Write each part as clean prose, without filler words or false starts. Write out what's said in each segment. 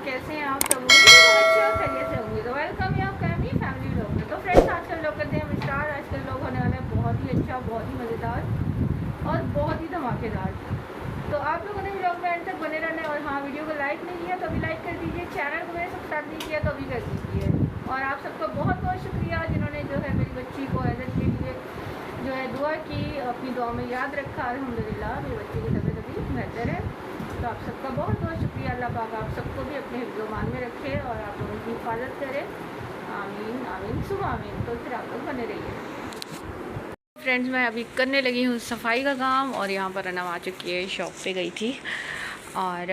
कैसे हैं आप सब? अच्छे और खैरियत से होंगे तो वेलकम है आपका अपनी फैमिली व्लॉग में। तो फ्रेंड्स, आजकल लोग करते हैं हम स्टार्ट। आजकल लोग होने वाले हैं बहुत ही अच्छा, बहुत ही मज़ेदार और बहुत ही धमाकेदार। तो आप लोगों ने व्लॉग में एंड तक बने रहना है। और हाँ, वीडियो को लाइक नहीं किया तो अभी लाइक कर दीजिए, चैनल को मेरे सब्सक्राइब नहीं किया तो अभी कर दीजिए। और आप सबका बहुत बहुत शुक्रिया जिन्होंने जो है मेरी बच्ची को एज़र के लिए जो है दुआ की, अपनी दुआ में याद रखा। अल्हम्दुलिल्लाह मेरी बच्ची की तबीयत अभी बेहतर है। तो आप सबका बहुत बहुत शुक्रिया। अल्लाह पाक आप सबको भी अपने हिफ्ज़-ओ-मान में रखे और आप लोगों की हिफाजत करे। आमीन आमीन सुबह आमीन। तो फिर आप लोग बने रहिए। फ्रेंड्स, मैं अभी करने लगी हूँ सफाई का काम और यहाँ पर अनम आ चुकी है, शॉप पे गई थी। और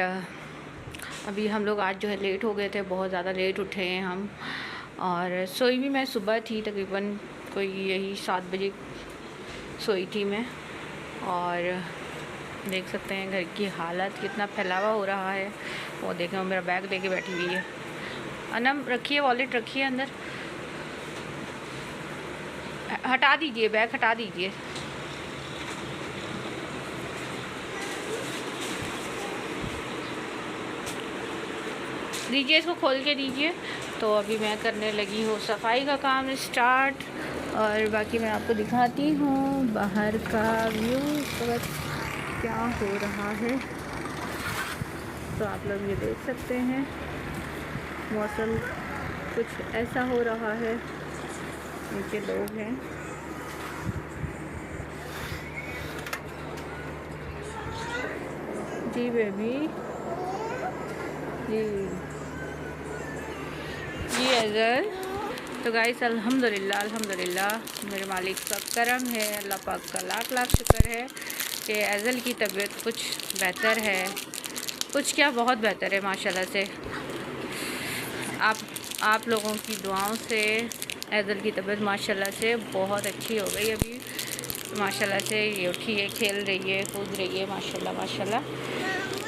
अभी हम लोग आज जो है लेट हो गए थे, बहुत ज़्यादा लेट उठे हैं हम। और सोई भी मैं सुबह थी, तकरीबन कोई यही 7 बजे सोई थी मैं। और देख सकते हैं घर की हालत कितना फैलावा हो रहा है। वो देखें, मेरा बैग लेके बैठी हुई है। अनम रखिए, वॉलेट रखिए अंदर, हटा दीजिए बैग, हटा दीजिए। दीजिए, इसको खोल के दीजिए। तो अभी मैं करने लगी हूँ सफाई का काम स्टार्ट। और बाकी मैं आपको दिखाती हूँ बाहर का व्यू इस वक्त क्या हो रहा है। तो आप लोग ये देख सकते हैं, मौसम कुछ ऐसा हो रहा है। नीचे लोग हैं। जी बेबी, जी एज़र। तो गाइस, अल्हम्दुलिल्लाह अल्हम्दुलिल्लाह मेरे मालिक का करम है, अल्लाह पाक का लाख लाख शुक्र है कि एज़ल की तबीयत कुछ बेहतर है। कुछ क्या, बहुत बेहतर है माशाल्लाह से। आप लोगों की दुआओं से एज़ल की तबीयत माशाल्लाह से बहुत अच्छी हो गई। अभी माशाल्लाह से ये उठी है, खेल रही है, कूद रही है, माशाल्लाह माशाल्लाह।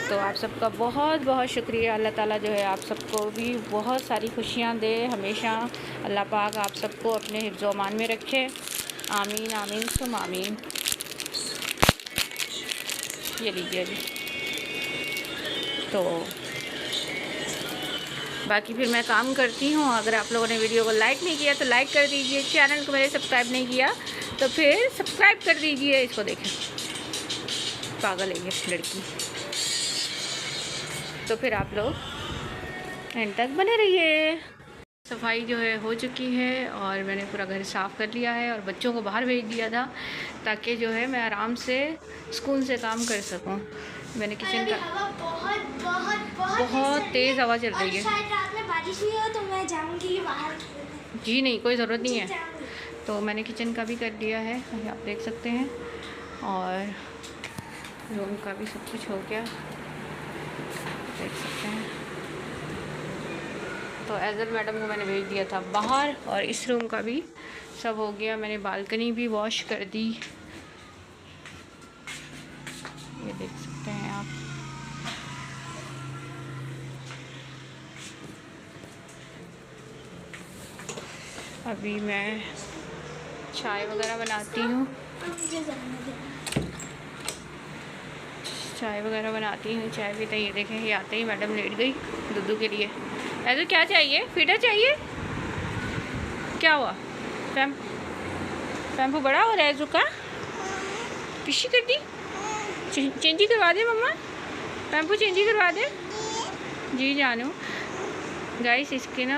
तो आप सबका बहुत बहुत शुक्रिया। अल्लाह ताला जो है आप सबको भी बहुत सारी खुशियाँ दे हमेशा। अल्लाह पाक आप सबको अपने हिफ्ज़-ओ-मान में रखे। आमीन आमीन सुम आमीन। ये लीजिए जी। तो बाकी फिर मैं काम करती हूँ। अगर आप लोगों ने वीडियो को लाइक नहीं किया तो लाइक कर दीजिए, चैनल को मेरे सब्सक्राइब नहीं किया तो फिर सब्सक्राइब कर दीजिए। इसको देखें, पागल है ये लड़की। तो फिर आप लोग एंड तक बने रहिए। सफाई जो है हो चुकी है और मैंने पूरा घर साफ़ कर लिया है और बच्चों को बाहर भेज दिया था ताकि जो है मैं आराम से सुकून से काम कर सकूं। मैंने किचन का बहुत तेज़ हवा चल रही है। शायद रात में बारिश हुई हो तो मैं जाऊंगी बाहर। जी नहीं, कोई ज़रूरत नहीं है। तो मैंने किचन का भी कर दिया है, आप देख सकते हैं। और रूम का भी सब कुछ हो गया, देख सकते हैं। तो एज़ल मैडम को मैंने भेज दिया था बाहर और इस रूम का भी सब हो गया। मैंने बालकनी भी वॉश कर दी, ये देख सकते हैं आप। अभी मैं चाय वगैरह बनाती हूँ, चाय पीते। ये देखें, ये आते ही मैडम लेट गई दुद्धू के लिए। ऐसे क्या चाहिए? फीडर चाहिए? क्या हुआ? शैम्पू बड़ा हो रहा है का? पिशी कर दी? चेंज ही करवा दे मम्मा, शैम्पू चेंज ही करवा दे। जी जानू। गाइस, इसकी ना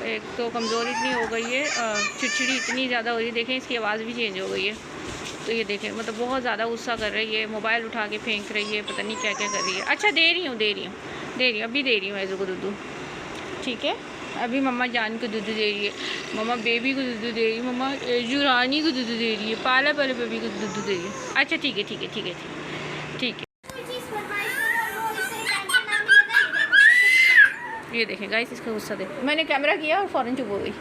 एक तो कमज़ोरी इतनी हो गई है, चिड़चिड़ी इतनी ज़्यादा हो रही है। देखें, इसकी आवाज़ भी चेंज हो गई है। तो ये देखें, मतलब बहुत ज़्यादा गुस्सा कर रही है, मोबाइल उठा के फेंक रही है, पता नहीं क्या क्या कर रही है। अच्छा, दे रही हूँ अभी दे रही हूँ ऐज़ू को दूध। ठीक है, अभी मम्मा जान को दूध दे रही है, मम्मा बेबी को दूध दे रही है, मम्मा ऐज़ू रानी को दूध दे रही है, पाला वाले बेबी को दूध दे रही है। अच्छा ठीक है। ये देखें गाइस, इसका गुस्सा देखो। मैंने कैमरा किया और फ़ौरन चुप हो गई।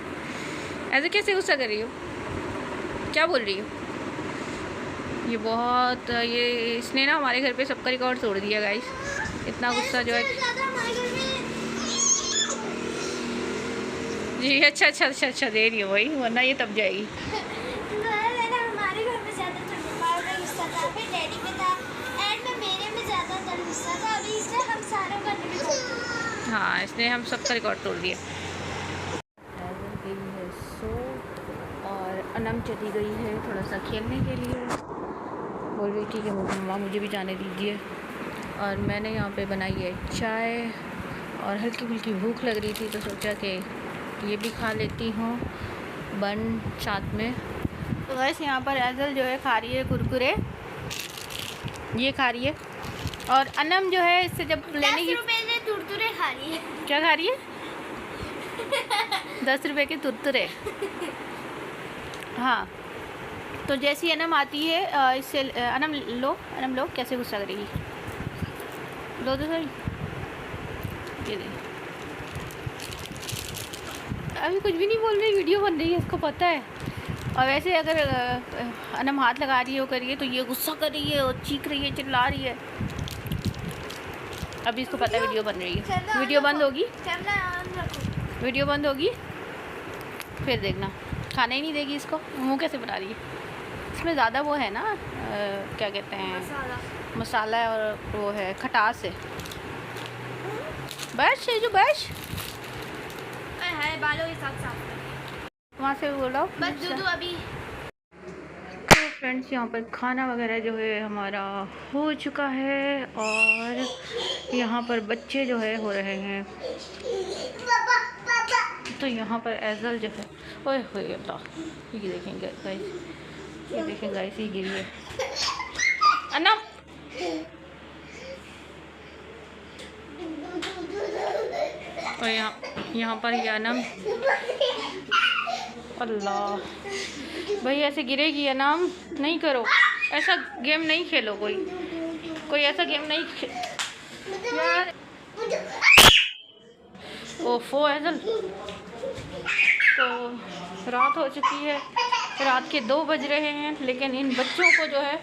ऐसे कैसे गुस्सा कर रही हो? क्या बोल रही हो? ये बहुत ये इसने ना हमारे घर पे सबका रिकॉर्ड तोड़ दिया गाइस। इतना गुस्सा जो है जी। अच्छा अच्छा अच्छा अच्छा दे रही है वही, वरना ये तब जाएगी। हमारे घर में ज़्यादातर में गुस्सा था, फिर डैडी में था, एंड में मेरे में ज़्यादातर गुस्सा था। अभी इसने हम सारों का रिकॉर्ड, हाँ इसने हम सबका रिकॉर्ड तोड़ दिया। गई है सो और अनम चली गई है थोड़ा सा खेलने के लिए। बोल रही थी कि मम्मा मुझे भी जाने दीजिए। और मैंने यहाँ पे बनाई है चाय और हल्की फुल्की भूख लग रही थी तो सोचा कि ये भी खा लेती हूँ बन साथ में। तो बस यहाँ पर एजल जो है खा रही है कुरकुरे, ये खा रही है। और अनम जो है इससे जब लेने की तुरतुरे खा रही है। क्या खा रही है? 10 रुपए के तुरतुरे। हाँ तो जैसी अनम आती है इससे अनम लो कैसे गुस्सा करेगी। लो तो सही, ये दे। अभी कुछ भी नहीं बोल रही, वीडियो बन रही है, इसको पता है। और वैसे अगर अनम हाथ लगा रही हो करिए तो ये गुस्सा कर रही है और चीख रही है, चिल्ला रही है। अभी इसको पता है वीडियो बन रही है। वीडियो बंद होगी, वीडियो बंद होगी फिर देखना, खाने ही नहीं देगी इसको। मुँह कैसे बना रही है। इसमें ज़्यादा वो है ना क्या कहते हैं मसाला है और वो है खटास है। बस जो बस है बालों के साथ साथ वहाँ से बोलो बस दूध अभी। तो फ्रेंड्स यहाँ पर खाना वगैरह जो है हमारा हो चुका है और यहाँ पर बच्चे जो है हो रहे हैं। तो यहाँ पर एजल जो है ओए होए अल्लाह, ये देखेंगे गाइस, ये देखें गाइस, ये गिरी है अन्ना। और यहाँ पर ये अनम, अल्लाह भाई ऐसे गिरेगी अनम, नहीं करो ऐसा गेम, नहीं खेलो कोई ऐसा गेम नहीं यार। ओफो एजल। तो रात हो चुकी है, रात के 2 बज रहे हैं, लेकिन इन बच्चों को जो है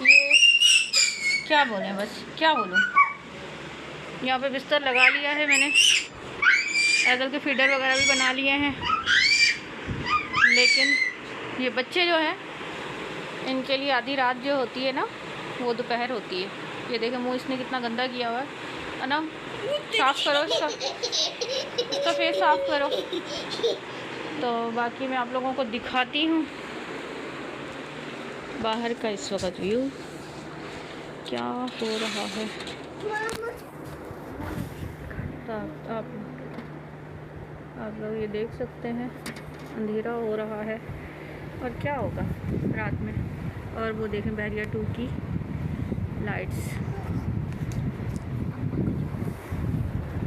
ये क्या बोलें, बस क्या बोलूँ। यहाँ पे बिस्तर लगा लिया है मैंने, एजल के फीडर वगैरह भी बना लिए हैं, लेकिन ये बच्चे जो हैं इनके लिए आधी रात जो होती है ना वो दोपहर होती है। ये देखें मुंह इसने कितना गंदा किया हुआ है। अनम साफ़ करो इसका फेस साफ़ करो। तो बाकी मैं आप लोगों को दिखाती हूँ बाहर का इस वक्त व्यू क्या हो रहा है। तो आप लोग ये देख सकते हैं अंधेरा हो रहा है और क्या होगा रात में। और वो देखें बैरियर 2 की लाइट्स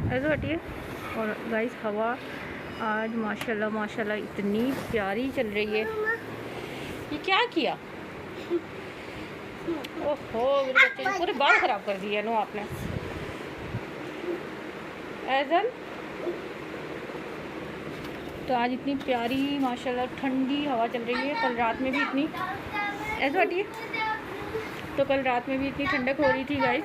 ऐसे हटिए। और गाइस हवा आज माशाल्लाह माशाल्लाह इतनी प्यारी चल रही है। ये क्या किया, ओहो मेरे बच्चे ने पूरे बाल ख़राब कर दिए नो आपने। एजल तो आज इतनी प्यारी माशाल्लाह ठंडी हवा चल रही है। कल रात में भी इतनी, ऐसे हटिए, तो कल रात में भी इतनी ठंडक हो रही थी गाइस,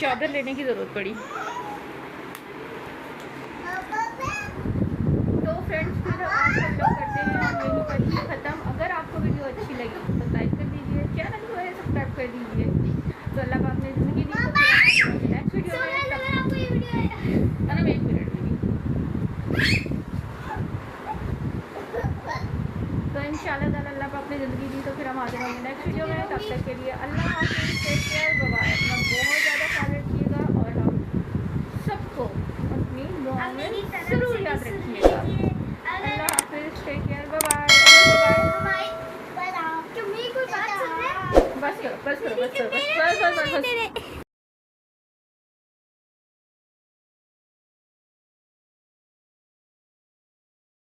चादर लेने की ज़रूरत पड़ी। तो फ्रेंड्स फिर आज हम लोग करते हैं यहीं पर ही ख़त्म। अगर आपको वीडियो अच्छी लगी तो लाइक कर दीजिए, चैनल को है सब्सक्राइब कर दीजिए। तो अल्लाह पाक ने ज़िंदगी दी तो नेक्स्ट वीडियो में अनम 1 मिनट तो इंशाल्लाह ताला अल्लाह पाक ने ज़िंदगी दी तो फिर हम आते रहेंगे नेक्स्ट वीडियो में। तब तक के लिए अल्लाह हाफ़िज़, टेक केयर, बाय बाय। अपना बहुत ज़्यादा ख्याल रखिएगा और हम सबको अपनी दुआ में ज़रूर याद रखिएगा। अल्लाह हाफ़िज़, टेक केयर, बाय बाय। तुम कोई बात सुन रहे? बस करो बस करो बस करो बस।